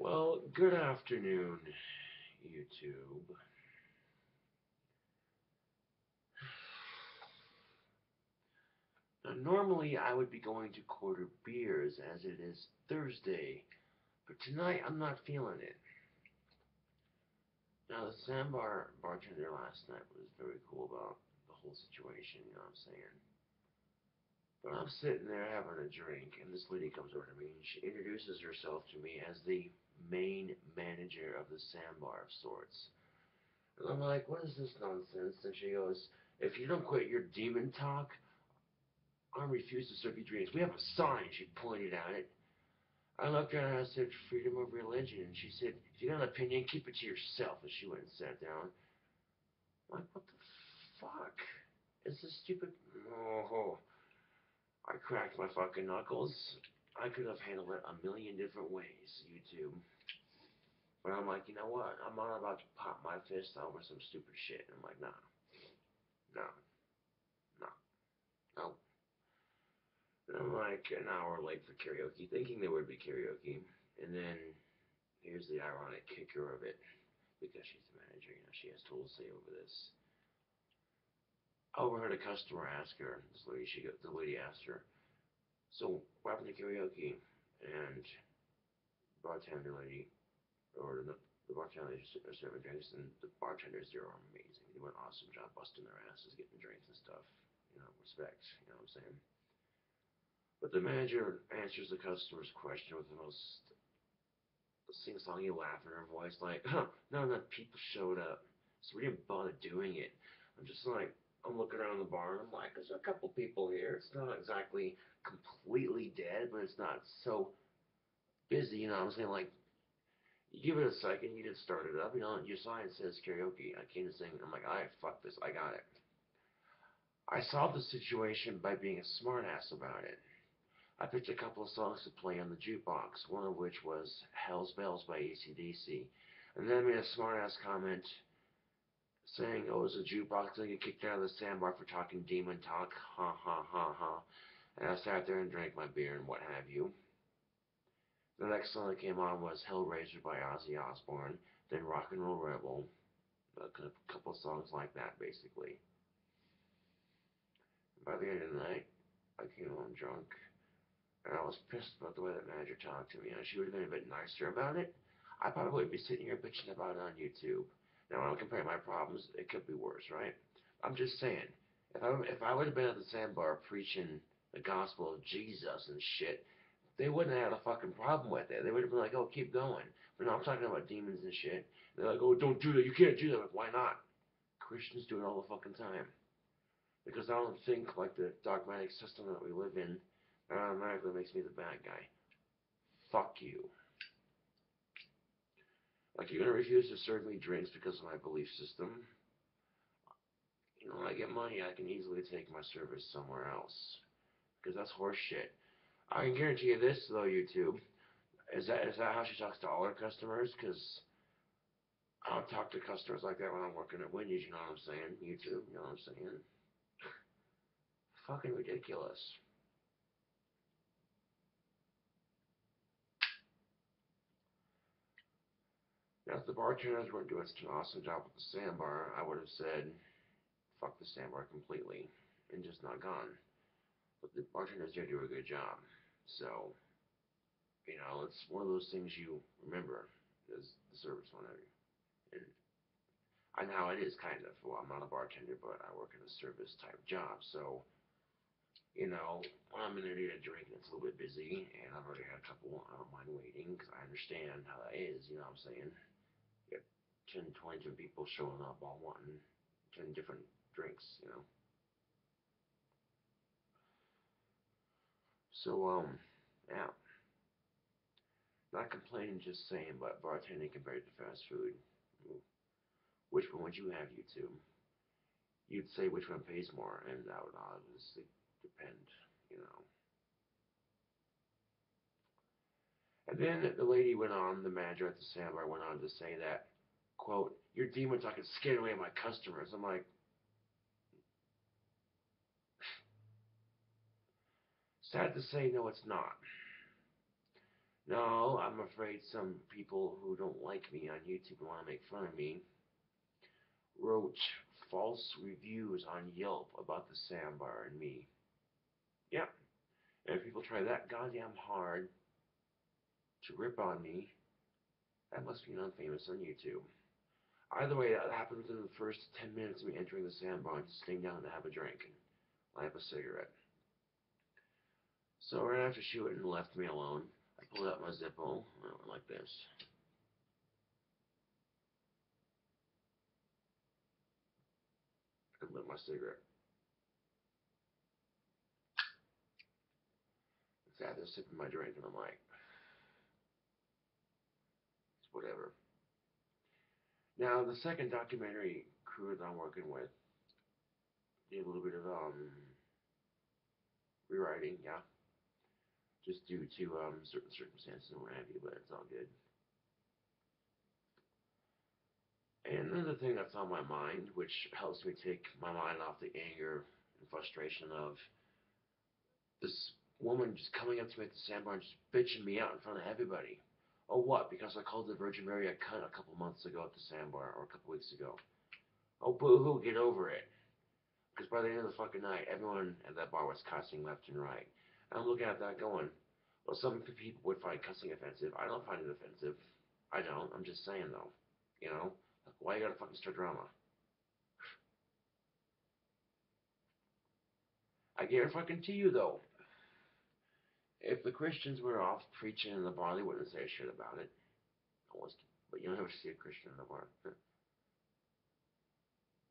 Well, good afternoon, YouTube. Now, normally I would be going to quarter beers as it is Thursday, but tonight I'm not feeling it. Now, the sandbar bartender last night was very cool about the whole situation, you know what I'm saying? But I'm sitting there having a drink, and this lady comes over to me, and she introduces herself to me as the main manager of the sandbar of sorts. And I'm like, what is this nonsense? And she goes, if you don't quit your demon talk, I refuse to serve you drinks. We have a sign. She pointed at it. I looked at her and I said, freedom of religion. And she said, if you got an opinion, keep it to yourself. And she went and sat down. I'm like, what the fuck? Is this stupid? Oh, I cracked my fucking knuckles. I could have handled it a million different ways, YouTube. But I'm like, you know what? I'm not about to pop my fist over some stupid shit. And I'm like, nah, no, no, no. And I'm like an hour late for karaoke, thinking there would be karaoke. And then here's the ironic kicker of it, because she's the manager, you know, she has total say over this. I overheard a customer ask her, the lady asked her, so what happened to karaoke? And bartender lady, or the bartender lady serving drinks, and the bartenders there are amazing. They do an awesome job busting their asses, getting drinks and stuff. You know, respect, you know what I'm saying? But the manager answers the customer's question with the most sing-songy laugh in her voice, like, huh, not enough people showed up, so we didn't bother doing it. I'm just like, I'm looking around the bar, and I'm like, there's a couple people here. It's not exactly completely dead, but it's not so busy, you know what I'm saying? Like, you give it a second, you just start it up, you know, your sign says karaoke. I came to sing. I'm like, alright, fuck this, I got it. I solved the situation by being a smartass about it. I picked a couple of songs to play on the jukebox, one of which was Hell's Bells by AC/DC. And then I made a smart-ass comment saying, oh, it's a jukebox, and get kicked out of the sandbar for talking demon talk, ha ha ha ha. And I sat there and drank my beer and what have you. The next song that came on was Hellraiser by Ozzy Osbourne, then Rock and Roll Rebel, a couple of songs like that, basically. By the end of the night, I came home drunk, and I was pissed about the way that manager talked to me. She would have been a bit nicer about it. I probably wouldn't be sitting here bitching about it on YouTube. Now, when I'm comparing my problems, it could be worse, right? I'm just saying, if I would have been at the sandbar preaching the gospel of Jesus and shit, they wouldn't have had a fucking problem with it. They would have been like, oh, keep going. But no, I'm talking about demons and shit. They're like, oh, don't do that. You can't do that. Like, why not? Christians do it all the fucking time. Because I don't think like the dogmatic system that we live in that automatically makes me the bad guy. Fuck you. Like, you're gonna refuse to serve me drinks because of my belief system? You know, when I get money, I can easily take my service somewhere else. Because that's horseshit. I can guarantee you this, though, YouTube. Is that how she talks to all her customers? Because I don't talk to customers like that when I'm working at Wendy's, you know what I'm saying? YouTube, you know what I'm saying? Fucking ridiculous. Now, if the bartenders weren't doing such an awesome job with the sandbar, I would have said, fuck the sandbar completely and just not gone. But the bartenders did do a good job. So, you know, it's one of those things you remember as the service whenever. And I know how it is, kind of. Well, I'm not a bartender, but I work in a service type job. So, you know, when I'm in there to get a drink and it's a little bit busy and I've already had a couple, I don't mind waiting because I understand how that is, you know what I'm saying? You have 10, 20 different people showing up all wanting 10 different drinks, you know? So, yeah. Not complaining, just saying, but bartending compared to fast food. Which one would you have, you two? You'd say which one pays more, and that would obviously depend, you know. And then the lady went on, the manager at the sandbar went on to say that, quote, your demon talk is scaring away my customers. I'm like, sad to say, no, it's not. No, I'm afraid some people who don't like me on YouTube and want to make fun of me wrote false reviews on Yelp about the sandbar and me. Yep. And if people try that goddamn hard to rip on me, that must mean I'm famous on YouTube. Either way, that happened within the first 10 minutes of me entering the sandbar and sitting down to have a drink and light up a cigarette. So right after she went and left me alone, I pulled out my Zippo and I went like this. And lit my cigarette. Sat there sipping my drink and I'm like, it's whatever. Now, the second documentary crew that I'm working with did a little bit of rewriting, yeah, just due to certain circumstances and what have you, but it's all good. And another thing that's on my mind, which helps me take my mind off the anger and frustration of this woman just coming up to me at the sandbar and just bitching me out in front of everybody. Oh, what? Because I called the Virgin Mary a cunt a couple months ago at the sandbar, or a couple weeks ago. Oh, boo-hoo, get over it. Because by the end of the fucking night, everyone at that bar was cussing left and right. And I'm looking at that going, well, some people would find cussing offensive. I don't find it offensive. I don't. I'm just saying, though. You know? Like, why you gotta fucking start drama? I guarantee to you, though, if the Christians were off preaching in the bar, they wouldn't say a shit about it. Almost. But you'll never see a Christian in the bar.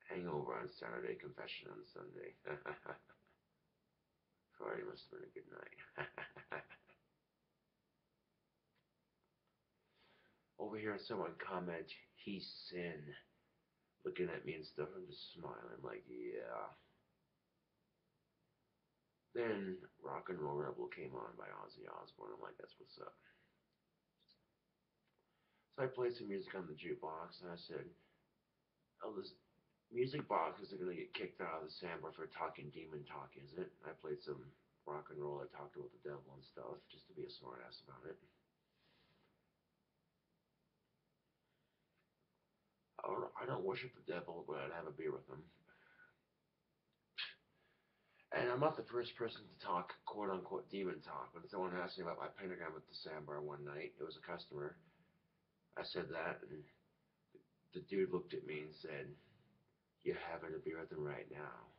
Hangover on Saturday, confession on Sunday. Friday must have been a good night. Over here, someone comment, he's sin. Looking at me and stuff, I'm just smiling like, yeah. Then Rock and Roll Rebel came on by Ozzy Osbourne. I'm like, that's what's up. So I played some music on the jukebox, and I said, oh, this music boxes are going to get kicked out of the sandbar for talking demon talk, is it? I played some rock and roll. I talked about the devil and stuff, just to be a smartass about it. I don't worship the devil, but I'd have a beer with him. And I'm not the first person to talk quote unquote demon talk. When someone asked me about my pentagram at the sandbar one night, it was a customer. I said that, and the dude looked at me and said, "You're having a beer with him right now."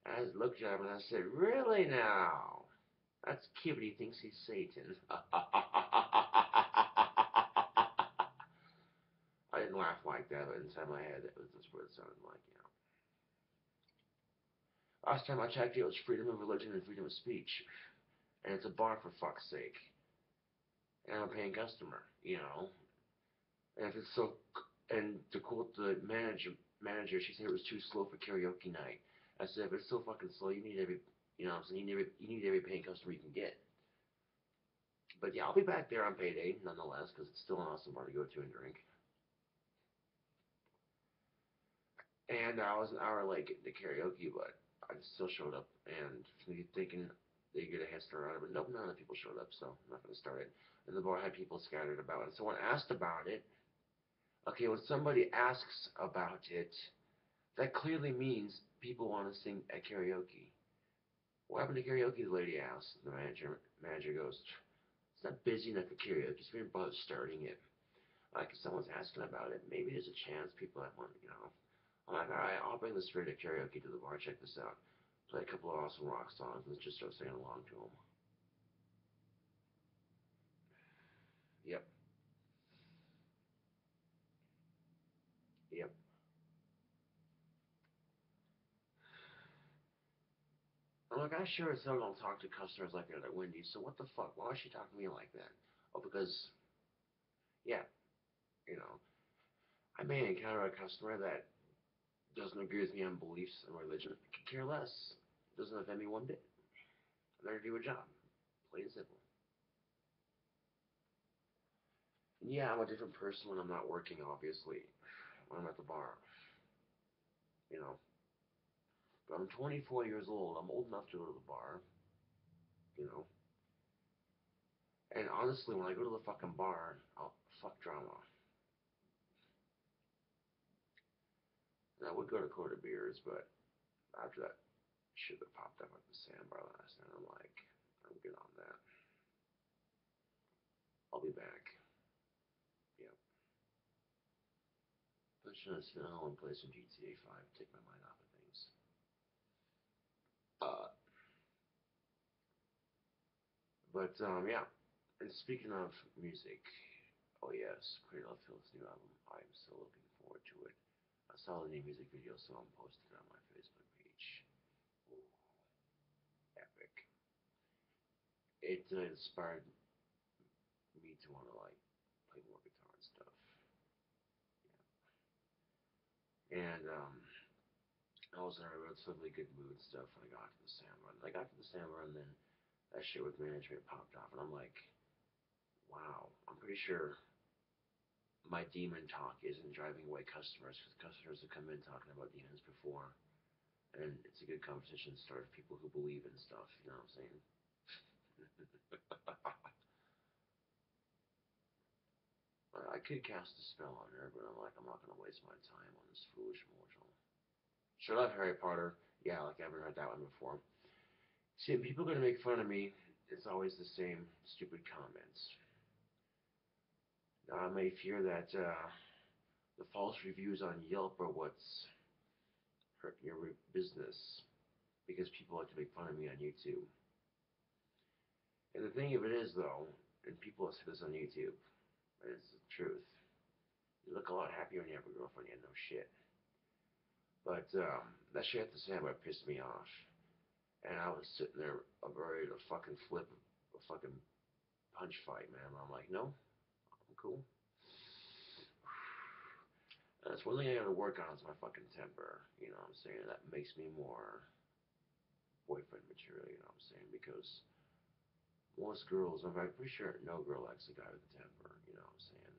And I looked at him and I said, "Really now? That's cute. He thinks he's Satan." I didn't laugh like that, but inside my head, that was just what it sounded like, you know. Last time I checked, it was freedom of religion and freedom of speech. And it's a bar, for fuck's sake. And I'm a paying customer, you know. And if it's so, and to quote the manager, she said it was too slow for karaoke night. I said, if it's so fucking slow, you need every, you know what I'm saying, you need every paying customer you can get. But yeah, I'll be back there on payday, nonetheless, because it's still an awesome bar to go to and drink. And I was an hour late getting to karaoke, but I still showed up, and thinking they get a head start on it, but nope, none of the people showed up, so I'm not going to start it. And the bar had people scattered about, and someone asked about it. Okay, when somebody asks about it, that clearly means people want to sing at karaoke. What happened to karaoke? The lady asked. The manager goes, it's not busy enough for karaoke. It's very about starting it. Like if someone's asking about it, maybe there's a chance people that want, you know. I'm like, all right, I'll bring the spirit of karaoke to the bar. Check this out. Play a couple of awesome rock songs and just start singing along to them. Yep, yep. I'm like, I sure as hell don't talk to customers like that at Wendy's. So what the fuck? Why is she talking to me like that? Oh, because yeah, you know, I may encounter a customer that doesn't agree with me on beliefs and religion. I could care less. It doesn't offend me one bit. I'm there to do a job. Plain and simple. And yeah, I'm a different person when I'm not working, obviously. When I'm at the bar. You know. But I'm 24 years old. I'm old enough to go to the bar. You know. And honestly, when I go to the fucking bar, I'll fuck drama. And I would go to Quarter Beers, but after that shit that popped up at the Sandbar last night, I'm like, I'm good on that. I'll be back. Yep. I'm just gonna sit at home and play some GTA 5, take my mind off of things. Uh, yeah. And speaking of music, oh yes, Cradle of Filth's new album. I'm so looking forward to it. I saw the new music video, so I'm posting it on my Facebook page. Ooh, epic. It inspired me to want to like play more guitar and stuff. Yeah. And I was in a relatively good mood and stuff when I got to the Sandbar. I got to the Sandbar, and then that shit with management popped off, and I'm like, wow. I'm pretty sure my demon talk isn't driving away customers, because customers have come in talking about demons before, and it's a good conversation to start with people who believe in stuff. You know what I'm saying? I could cast a spell on her, but I'm like, I'm not gonna waste my time on this foolish mortal. Shut up, Harry Potter. Yeah, like I haven't heard that one before. See, people are gonna make fun of me. It's always the same stupid comments. Now, I may fear that the false reviews on Yelp are what's hurting your business, because people like to make fun of me on YouTube. And the thing of it is, though, and people have said this on YouTube, and it's the truth. You look a lot happier when you have a girlfriend. You no shit. But that shit at the Sandbar pissed me off, and I was sitting there ready to fucking flip a fucking punch fight, man. I'm like, no, I'm cool. That's one thing I gotta work on is my fucking temper. You know what I'm saying? That makes me more boyfriend material. You know what I'm saying? Because most girls, I'm pretty sure no girl likes a guy with a temper. You know what I'm saying?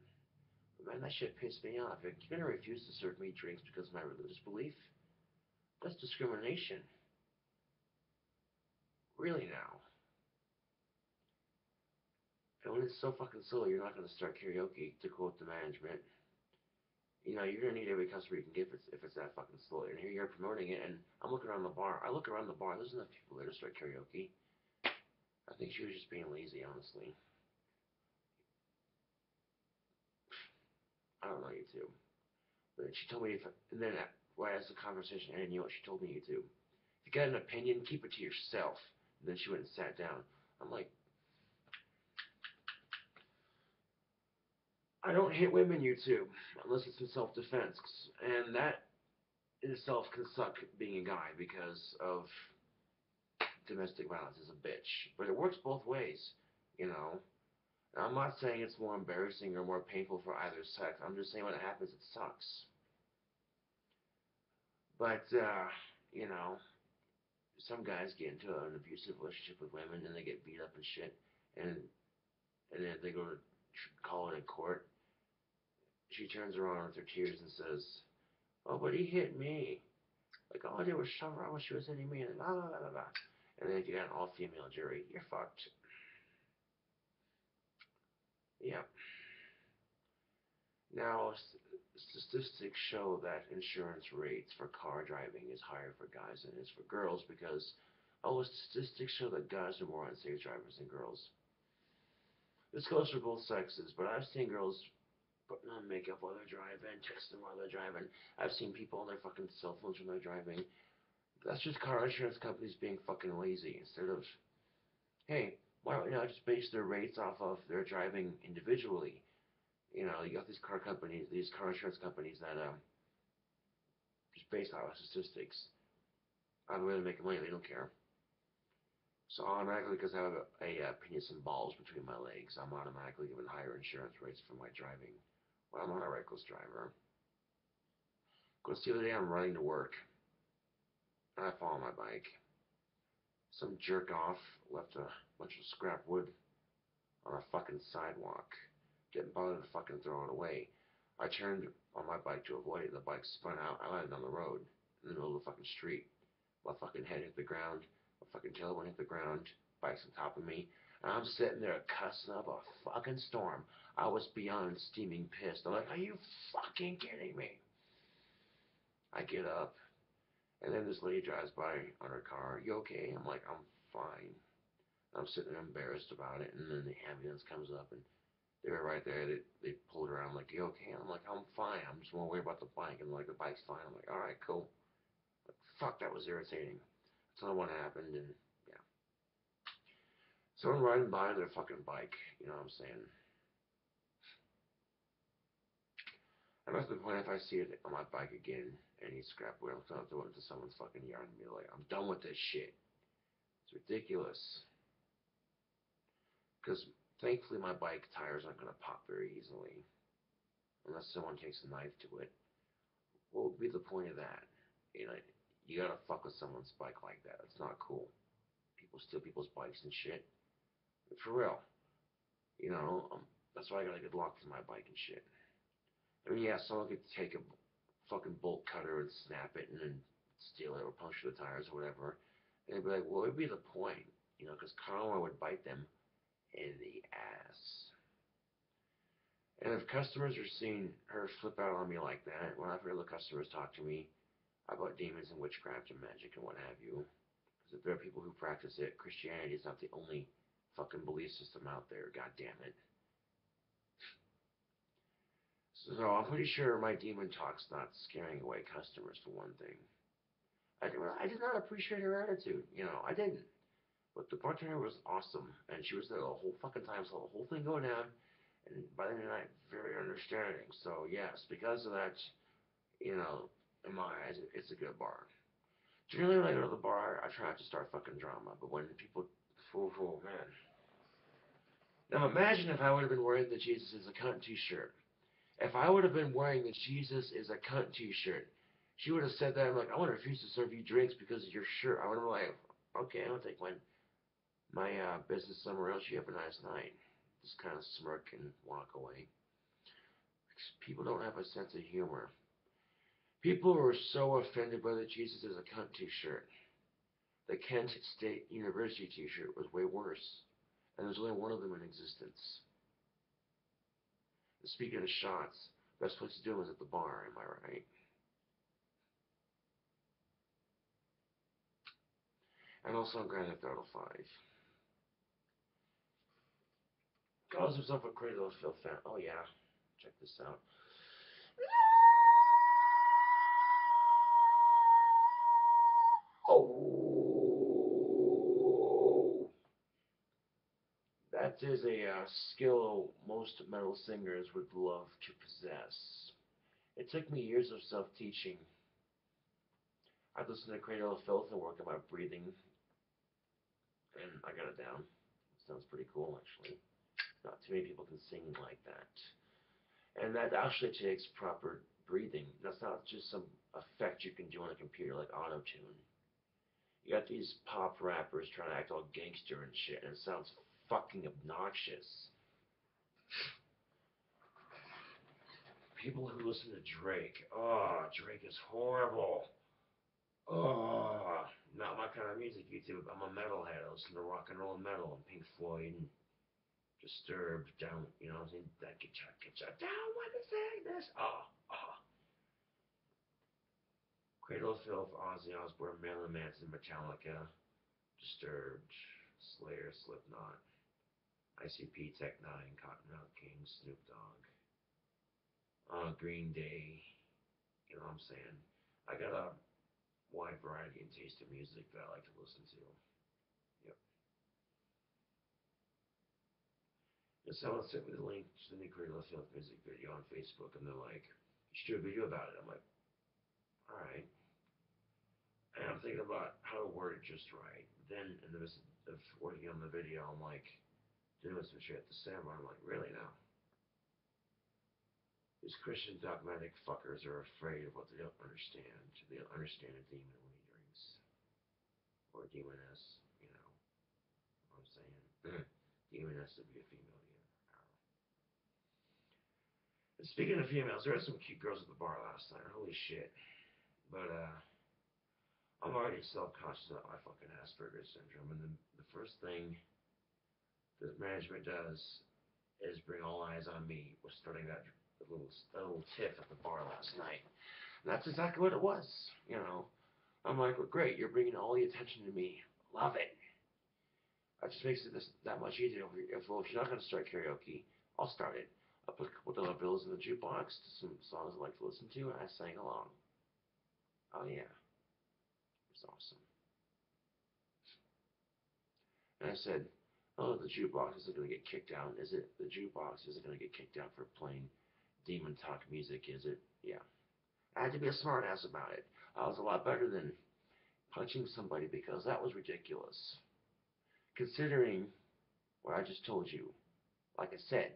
But man, that shit pissed me off. If you're gonna refuse to serve me drinks because of my religious belief, that's discrimination. Really now. And when it's so fucking silly, you're not gonna start karaoke, to quote the management. You know, you're gonna need every customer you can get if it's that fucking silly. And here you're promoting it, and I'm looking around the bar. I look around the bar. There's enough people there to start karaoke. I think she was just being lazy, honestly. I don't know you two, but she told me if, and then right as the conversation ended, you know what she told me, you two? If you got an opinion, keep it to yourself. And then she went and sat down. I'm like, I don't hit women, you two, unless it's in self-defense, and that in itself can suck being a guy because of domestic violence is a bitch. But it works both ways, you know. Now, I'm not saying it's more embarrassing or more painful for either sex. I'm just saying when it happens, it sucks. But, you know, some guys get into an abusive relationship with women and they get beat up and shit. And then they go to call it in court. She turns around with her tears and says, oh, but he hit me. Like, all I did was shove her out when she was hitting me, and blah, blah, blah, blah. And then if you got an all-female jury, you're fucked. Yeah. Now, statistics show that insurance rates for car driving is higher for guys than it is for girls because, statistics show that guys are more unsafe drivers than girls. This goes for both sexes, but I've seen girls putting on makeup while they're driving, texting while they're driving. I've seen people on their fucking cell phones when they're driving. That's just car insurance companies being fucking lazy instead of, hey, why don't you not just base their rates off of their driving individually? You know, you got these car companies, these car insurance companies that just based on statistics. On the way to make money, they don't care. So automatically, because I have a penis and balls between my legs, I'm automatically given higher insurance rates for my driving. Well, I'm not a reckless driver. Because the other day I'm running to work, and I fall on my bike. Some jerk off left a bunch of scrap wood on a fucking sidewalk. Didn't bother to fucking throw it away. I turned on my bike to avoid it. The bike spun out. I landed on the road in the middle of the fucking street. My fucking head hit the ground. My fucking tailbone hit the ground. Bike's on top of me. And I'm sitting there cussing up a fucking storm. I was beyond steaming pissed. I'm like, are you fucking kidding me? I get up, and then this lady drives by on her car. You okay? I'm like, I'm fine. I'm sitting there embarrassed about it, and then the ambulance comes up, and they were right there. They pulled her around, like, you okay? I'm like, I'm fine. I'm just more worried about the bike. And like, the bike's fine. I'm like, all right, cool. But fuck, that was irritating. That's not what happened, and yeah. Someone riding by on their fucking bike, you know what I'm saying? I'm at the point if I see it on my bike again, any scrap wheel, I'm gonna throw it into someone's fucking yard and be like, I'm done with this shit. It's ridiculous. Because thankfully my bike tires aren't gonna pop very easily. Unless someone takes a knife to it. What would be the point of that? You know, you gotta fuck with someone's bike like that. It's not cool. People steal people's bikes and shit. But for real. You know, that's why I got a good lock for my bike and shit. I mean, yeah, someone could take a fucking bolt cutter and snap it and then steal it or puncture the tires or whatever. And they'd be like, well, what would be the point? You know, because karma would bite them in the ass. And if customers are seeing her flip out on me like that, when I've heard other customers talk to me about demons and witchcraft and magic and what have you, because if there are people who practice it, Christianity is not the only fucking belief system out there, god damn it. So I'm pretty sure my demon talk's not scaring away customers for one thing. I did not appreciate her attitude, you know, I didn't. But the bartender was awesome, and she was there the whole fucking time, saw the whole thing go down, and by the end of the night, very understanding. So yes, because of that, you know, in my eyes, it's a good bar. Generally, when I go to the bar, I try not to start fucking drama, but when people, man. Now imagine if I would have been wearing the Jesus is a cunt t-shirt. If I would have been wearing the Jesus is a cunt t-shirt, she would have said that. I'm like, I want to refuse to serve you drinks because of your shirt. I would have been like, okay, I'll take my business somewhere else. You have a nice night. Just kind of smirk and walk away. People don't have a sense of humor. People were so offended by the Jesus is a cunt t-shirt. The Kent State University t-shirt was way worse. And there's only one of them in existence. And speaking of shots, best place to do them is at the bar, am I right? And also on Grand Theft Auto 5. Calls himself a Cradle of Filth fan. Oh yeah, check this out. Oh, that is a skill most metal singers would love to possess. It took me years of self-teaching. I'd listen to Cradle of Filth and work on my breathing, and I got it down. It sounds pretty cool, actually. Not too many people can sing like that. And that actually takes proper breathing. That's not just some effect you can do on a computer like auto-tune. You got these pop rappers trying to act all gangster and shit, and it sounds fucking obnoxious. People who listen to Drake, oh, Drake is horrible. Oh, not my kind of music, YouTube. I'm a metalhead. I listen to rock and roll and metal and Pink Floyd and Disturbed, down, you know what I'm saying? That get you down when they say this. Oh, oh. Cradle of Filth, Ozzy Osbourne, Marilyn Manson, Metallica, Disturbed, Slayer, Slipknot, ICP, Tech Nine, Cottonmouth King, Snoop Dogg, Green Day. You know what I'm saying? I got a wide variety and taste of music that I like to listen to. Yep. And someone sent me the link to the new Cradle of Filth music video on Facebook, and they're like, "You should do a video about it." I'm like, "All right." And I'm thinking about how to word it just right. Then, in the midst of working on the video, I'm like, doing some shit at the cinema. I'm like, really now? These Christian dogmatic fuckers are afraid of what they don't understand. They don't understand a demon when he drinks. Or a demoness, you know what I'm saying? Demoness would be a female demon. And speaking of females, there were some cute girls at the bar last night. Holy shit. But, I'm already self-conscious about my fucking Asperger's syndrome. And the first thing that management does is bring all eyes on me. Was starting that little tiff at the bar last night. And that's exactly what it was. You know, I'm like, well, great, you're bringing all the attention to me. Love it. That just makes it that much easier. If you're not going to start karaoke, I'll start it. I'll put a couple dollar bills in the jukebox to some songs I like to listen to, and I sang along. Oh yeah, it's awesome. And I said, oh, the jukebox isn't going to get kicked out, is it? The jukebox isn't going to get kicked out for playing demon talk music, is it? Yeah. I had to be a smartass about it. I was a lot better than punching somebody because that was ridiculous. Considering what I just told you, like I said,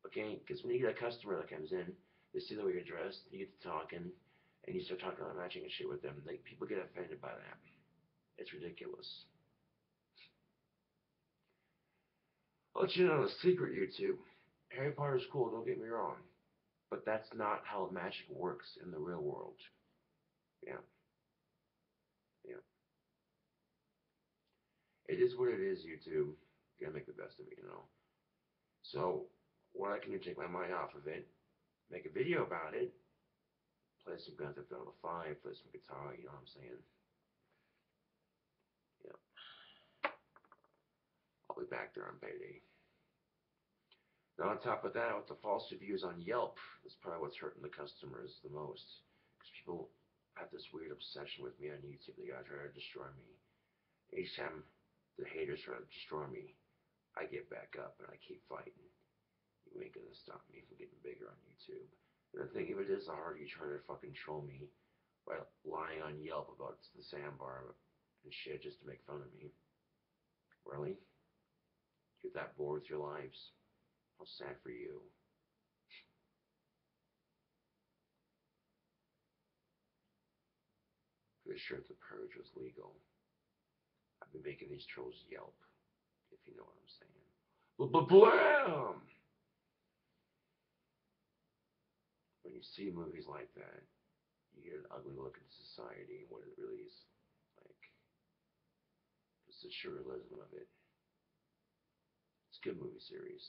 okay, because when you get a customer that comes in, they see the way you're dressed, you get to talking, and you start talking about matching and shit with them. People get offended by that. It's ridiculous. I'll let you know a secret, YouTube. Harry Potter's cool, don't get me wrong. But that's not how magic works in the real world. Yeah, yeah. It is what it is, YouTube. You gotta make the best of it, you know. So, what I can do, take my mind off of it, make a video about it, play some Grand Theft Auto 5, play some guitar, you know what I'm saying? Yeah. I'll be back there on payday. Now, on top of that, with the false reviews on Yelp, that's probably what's hurting the customers the most. Because people have this weird obsession with me on YouTube. They gotta try to destroy me. Each time the haters try to destroy me, I get back up and I keep fighting. You ain't gonna stop me from getting bigger on YouTube. And the thing of it is, the harder you try to fucking troll me by lying on Yelp about the sandbar and shit just to make fun of me. Really? You're that bored with your lives? How sad for you. Pretty sure if the purge was legal, I'd be making these trolls yelp, if you know what I'm saying. Blam! When you see movies like that, you get an ugly look at society and what it really is like. It's the surrealism of it. It's a good movie series.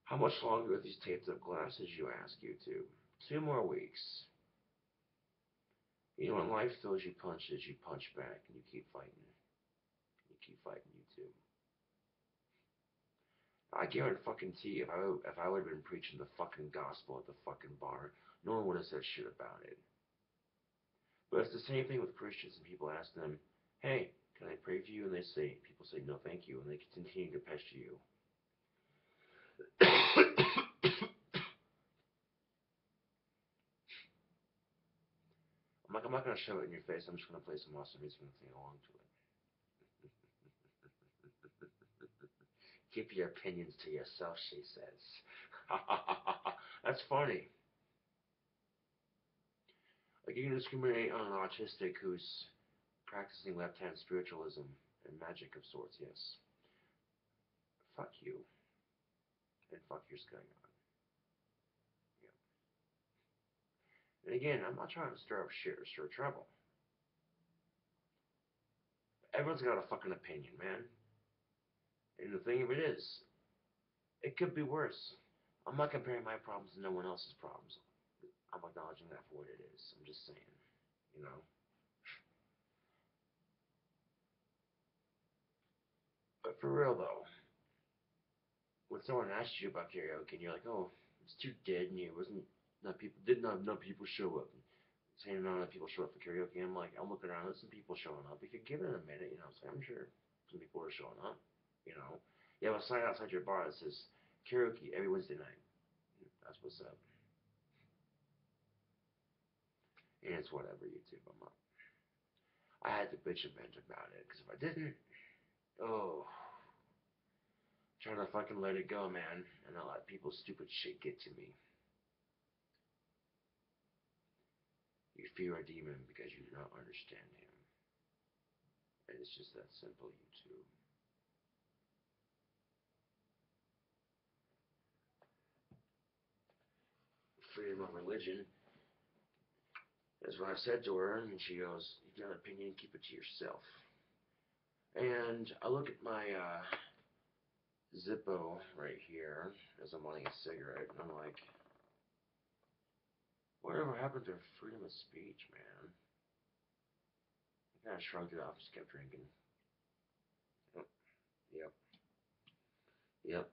How much longer are these taped up glasses, you ask, YouTube? 2 more weeks. You know, when life throws you punches, you punch back and you keep fighting. You keep fighting, YouTube. I guarantee if I would have been preaching the fucking gospel at the fucking bar, no one would have said shit about it. But it's the same thing with Christians, and people ask them, "Hey, can I pray for you?" And people say, "No, thank you," and they continue to pester you. I'm not gonna shove it in your face. I'm just gonna play some awesome music and sing along to it. Keep your opinions to yourself, she says. That's funny. Like, you can discriminate on an autistic who's practicing left-hand spiritualism and magic of sorts, yes. Fuck you. And fuck your sky god. Yeah. And again, I'm not trying to stir up shit or stir trouble. Everyone's got a fucking opinion, man. And the thing of it is, it could be worse. I'm not comparing my problems to no one else's problems. I'm acknowledging that for what it is. I'm just saying, you know. But for real though, when someone asks you about karaoke and you're like, "Oh, it's too dead in here. Wasn't not people did not enough people show up." Saying not enough people show up for karaoke. I'm like, I'm looking around. There's some people showing up. If you give it a minute, you know, what I'm sure some people are showing up. You know, you have a sign outside your bar that says karaoke every Wednesday night. That's what's up. And it's whatever, YouTube. I'm up. I had to bitch and vent about it because if I didn't, oh, trying to fucking let it go, man, and not let people's stupid shit get to me. You fear a demon because you do not understand him. And it's just that simple, YouTube. Freedom of religion Is what I said to her, and she goes, "You got an opinion, keep it to yourself." And I look at my Zippo right here as I'm lighting a cigarette, and I'm like, whatever happened to freedom of speech, man? I kind of shrugged it off, just kept drinking. Yep. Yep.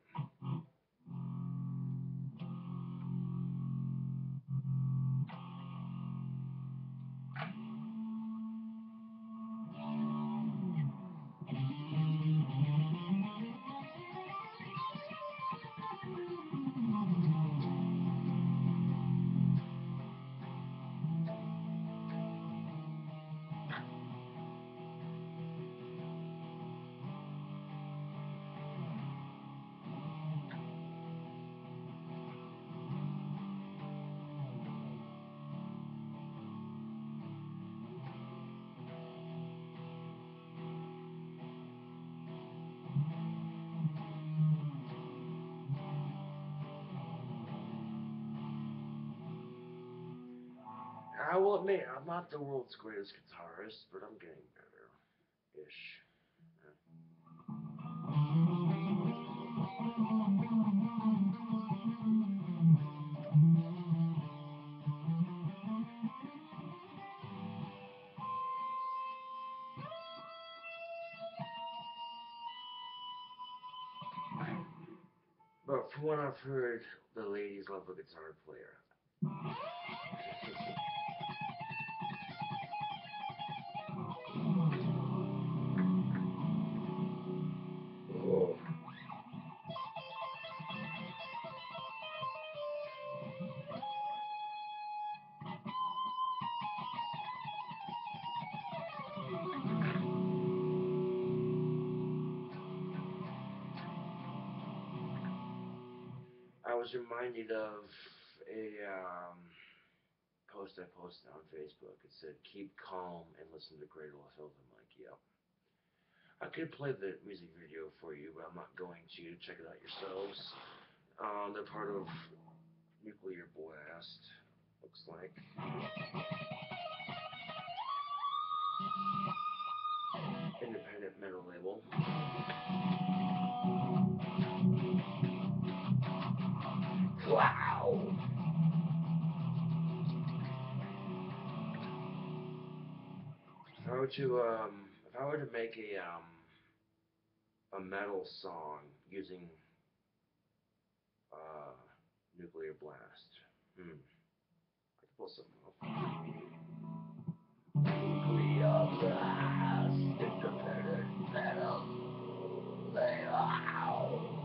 I will admit, I'm not the world's greatest guitarist, but I'm getting better-ish. But from what I've heard, the ladies love a guitar player. Oh. I was reminded of a post I posted on Facebook. It said, "Keep calm and listen to Cradle of Filth." I'm like, yep. I could play the music video for you, but I'm not going to. Check it out yourselves. They're part of Nuclear Blast, looks like. Independent metal label. Wow! If I were to make a metal song using uh, Nuclear Blast, I could pull something up. Nuclear Blast, independent metal label.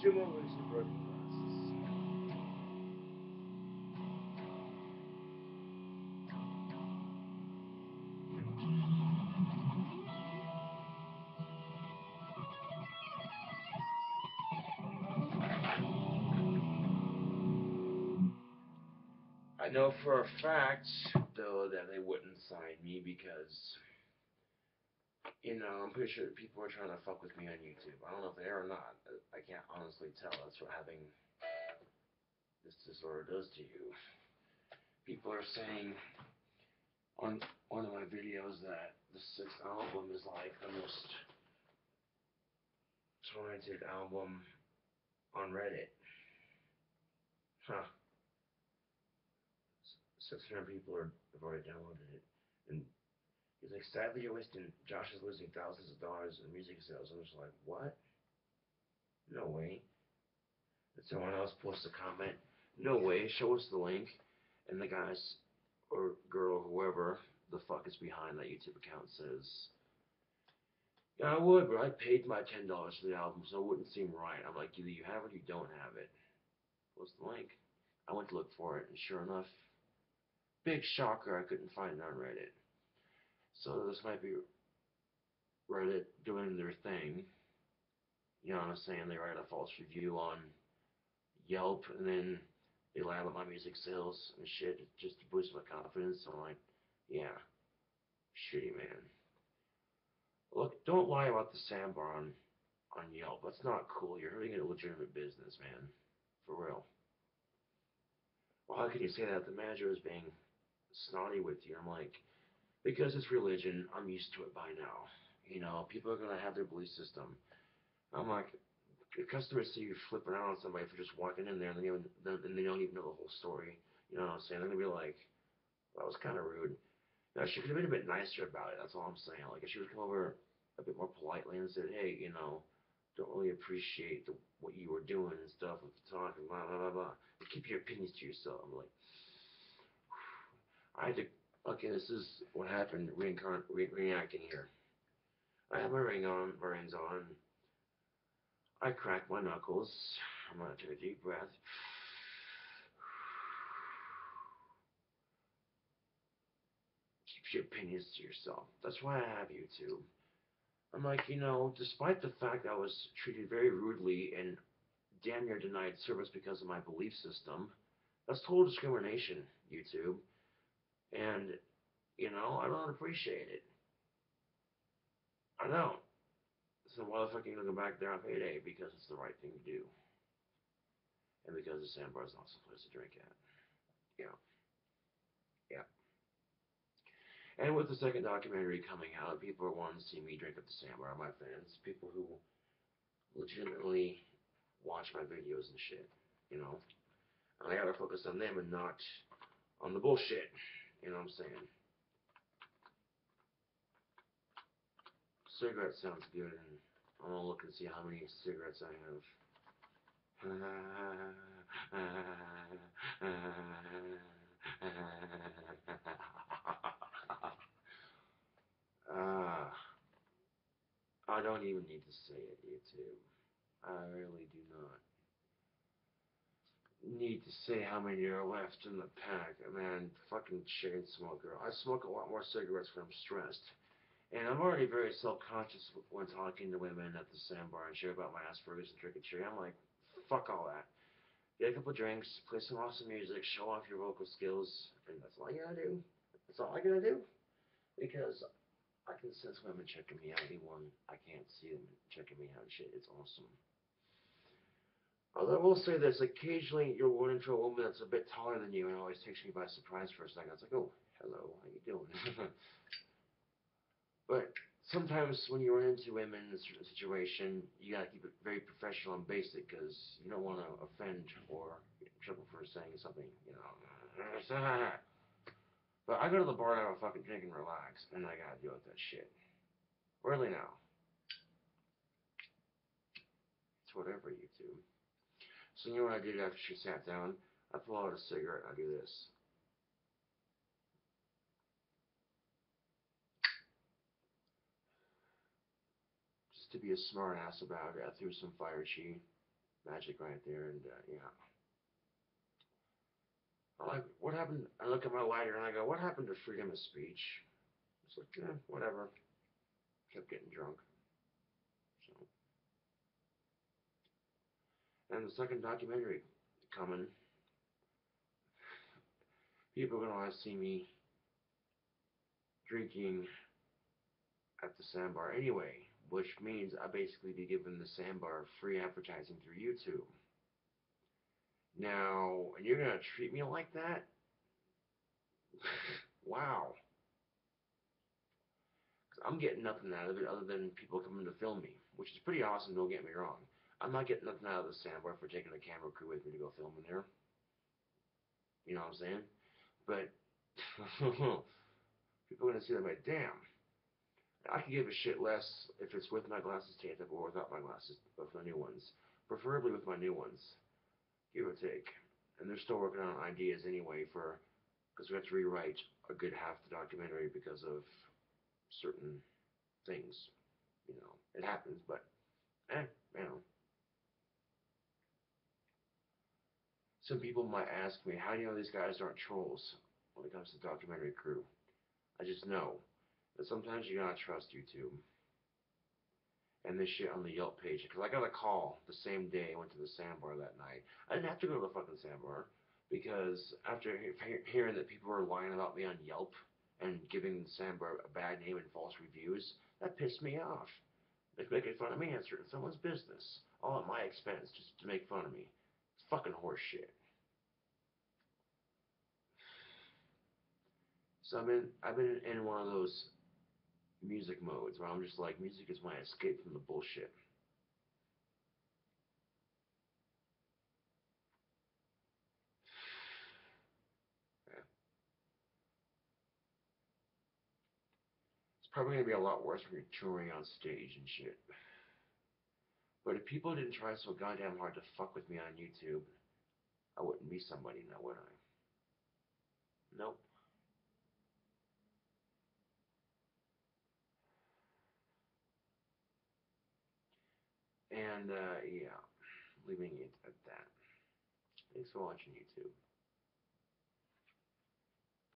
Two more weeks of broken glasses. I know for a fact, though, that they wouldn't sign me because, I'm pretty sure people are trying to fuck with me on YouTube. I don't know if they are or not. I can't honestly tell. That's what having this disorder does to you. People are saying on one of my videos that the sixth album is like the most torrented album on Reddit. Huh. 600 people have already downloaded it. And He's like, sadly, you're wasting. Josh is losing thousands of dollars in music sales. I'm just like, what? No way. And someone else posts a comment. No way. Show us the link. And the guys or girl, whoever the fuck is behind that YouTube account says, yeah, I would, but I paid my $10 for the album, so it wouldn't seem right. I'm like, either you have it or you don't have it. What's the link? I went to look for it, and sure enough, big shocker, I couldn't find it on Reddit. So this might be Reddit doing their thing. You know what I'm saying? They write a false review on Yelp, and then they lie about my music sales and shit just to boost my confidence. So I'm like, yeah, shitty man. Look, don't lie about the sandbar on Yelp. That's not cool. You're hurting a legitimate business, man. For real. Well, how can you say that? The manager is being snotty with you. I'm like, because it's religion, I'm used to it by now. You know, people are gonna have their belief system. I'm like, the customers see you flipping out on somebody for just walking in there and they don't even know the whole story. You know what I'm saying? They're gonna be like, well, that was kind of rude. Now, she could have been a bit nicer about it. That's all I'm saying. Like, if she would come over a bit more politely and said, hey, you know, don't really appreciate what you were doing and stuff with the talk and blah, blah, blah, blah. But keep your opinions to yourself. I'm like, I had to, okay, this is what happened, reenacting here. I have my rings on. I crack my knuckles. I'm going to take a deep breath. Keep your opinions to yourself. That's why I have YouTube. I'm like, you know, despite the fact I was treated very rudely and damn near denied service because of my belief system, that's total discrimination, YouTube. And, you know, I don't appreciate it. I don't. So why the fuck are you going to go back there on payday? Because it's the right thing to do. And because the sandbar is not some place to drink at. Yeah. Yeah. And with the second documentary coming out, people are wanting to see me drink at the sandbar. My fans, people who legitimately watch my videos and shit, you know. And I gotta focus on them and not on the bullshit. You know what I'm saying? Cigarette sounds good, and I'm gonna look and see how many cigarettes I have. I don't even need to say it, YouTube. I really do not need to say how many are left in the pack. Man, fucking chain smoker. I smoke a lot more cigarettes when I'm stressed. And I'm already very self-conscious when talking to women at the sandbar and share about my Asperger's and trick or treat. I'm like, fuck all that. Get a couple drinks, play some awesome music, show off your vocal skills, and that's all I gotta do. That's all I gotta do. Because I can sense women checking me out even when I can't see them checking me out and shit. It's awesome. Although I will say this, occasionally you'll run into a woman that's a bit taller than you and it always takes me by surprise for a second. It's like, oh, hello, how you doing? But sometimes when you run into women in a certain situation, you gotta keep it very professional and basic because you don't want to offend or get in trouble for saying something, you know. But I go to the bar to have a fucking drink and relax, and I gotta deal with that shit. Really now. It's whatever, you two. So you know what I did after she sat down? I pull out a cigarette and I do this. Just to be a smart ass about it, I threw some fire chi magic right there, and yeah. I'm like, what happened? I look at my lighter and I go, what happened to freedom of speech? It's like, whatever. Kept getting drunk. So, and the second documentary coming. People are gonna want to see me drinking at the sandbar anyway, which means I basically be giving the sandbar free advertising through YouTube. Now, and you're gonna treat me like that? Wow. I'm getting nothing out of it other than people coming to film me, which is pretty awesome, don't get me wrong. I'm not getting nothing out of the sandbar for taking a camera crew with me to go film in there. You know what I'm saying? But people are going to see that like, damn, I could give a shit less if it's with my glasses taped up or without my glasses, with my new ones. Preferably with my new ones, give or take. And they're still working on ideas anyway because we have to rewrite a good half the documentary because of certain things. You know, it happens, but you know. Some people might ask me, how do you know these guys aren't trolls when it comes to the documentary crew? I just know that sometimes you gotta trust YouTube and this shit on the Yelp page. Because I got a call the same day I went to the sandbar that night. I didn't have to go to the fucking sandbar because after hearing that people were lying about me on Yelp and giving the sandbar a bad name and false reviews, that pissed me off. They're making fun of me answering someone's business, all at my expense, just to make fun of me. It's fucking horseshit. So I've been in one of those music modes where I'm just like, music is my escape from the bullshit. Yeah. It's probably gonna be a lot worse when you're touring on stage and shit. But if people didn't try so goddamn hard to fuck with me on YouTube, I wouldn't be somebody now, would I? Nope. And yeah, leaving it at that. Thanks for watching YouTube.